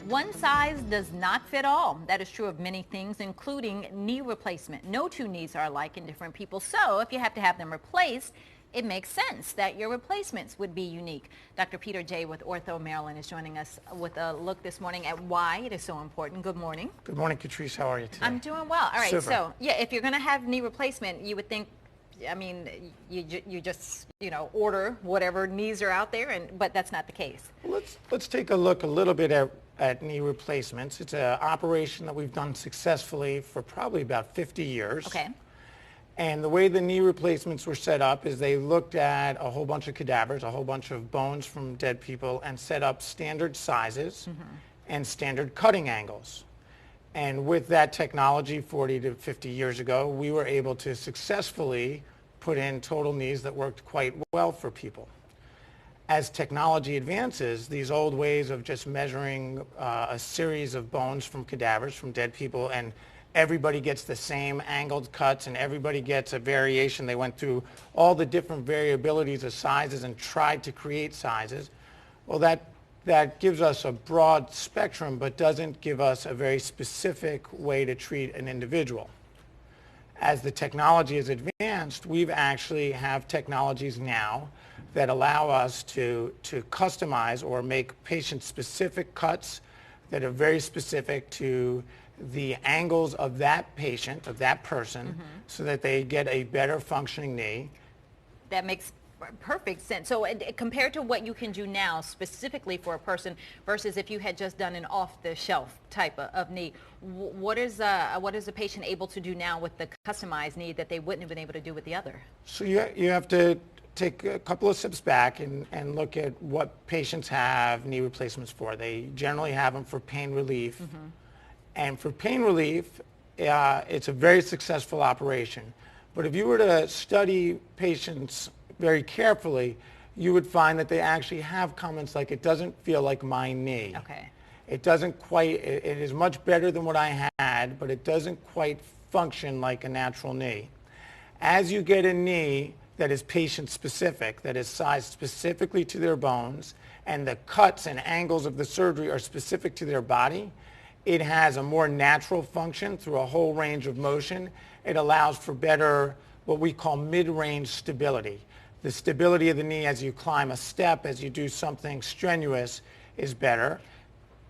One size does not fit all. That is true of many things, including knee replacement. No two knees are alike in different people, so if you have to have them replaced, it makes sense that your replacements would be unique. Dr. Peter J. with Ortho Maryland is joining us with a look this morning at why it is so important. Good morning. Good morning, Catrice. How are you today? I'm doing well. All right, Super. so yeah, if you're going to have knee replacement, you would think, I mean, you just, order whatever knees are out there, but that's not the case. Let's take a look a little bit at knee replacements. It's an operation that we've done successfully for probably about 50 years. Okay. And the way the knee replacements were set up is they looked at a whole bunch of cadavers, a whole bunch of bones from dead people, and set up standard sizes and standard cutting angles. And with that technology 40 to 50 years ago, we were able to successfully put in total knees that worked quite well for people. As technology advances, these old ways of just measuring a series of bones from cadavers, from dead people, and everybody gets the same angled cuts and everybody gets a variation. They went through all the different variabilities of sizes and tried to create sizes. Well, that gives us a broad spectrum, but doesn't give us a very specific way to treat an individual. As the technology is advanced, we've actually have technologies now that allow us to customize or make patient-specific cuts that are very specific to the angles of that patient, of that person, so that they get a better functioning knee. That makes perfect sense. So compared to what you can do now specifically for a person versus if you had just done an off-the-shelf type of knee, what is a patient able to do now with the customized knee that they wouldn't have been able to do with the other? So you have to take a couple of steps back and look at what patients have knee replacements for. They generally have them for pain relief. And for pain relief, it's a very successful operation. But if you were to study patients very carefully, you would find that they actually have comments like, it doesn't feel like my knee. Okay. It doesn't quite, it is much better than what I had, but it doesn't quite function like a natural knee. As you get a knee that is patient specific, that is sized specifically to their bones, and the cuts and angles of the surgery are specific to their body, it has a more natural function through a whole range of motion. It allows for better, what we call mid-range stability. The stability of the knee as you climb a step, as you do something strenuous, is better.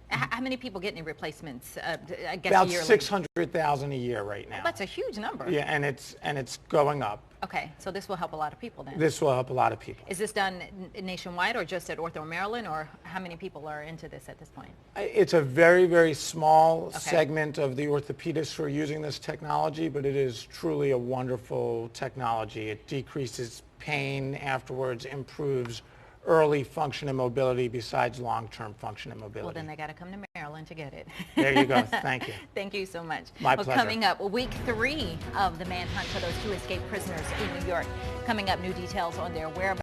How many people get knee replacements? I guess About yearly? 600,000 a year right now. Well, that's a huge number. Yeah, and it's going up. Okay, so this will help a lot of people then. This will help a lot of people. Is this done nationwide or just at Ortho Maryland, or how many people are into this at this point? It's a very, very small segment of the orthopedists who are using this technology, but it is truly a wonderful technology. It decreases pain afterwards, improves early function and mobility besides long-term function and mobility. Well, then they got to come to Maryland to get it. There you go. Thank you. Thank you so much. My pleasure. Coming up, week 3 of the manhunt for those 2 escaped prisoners in New York. Coming up, new details on their whereabouts.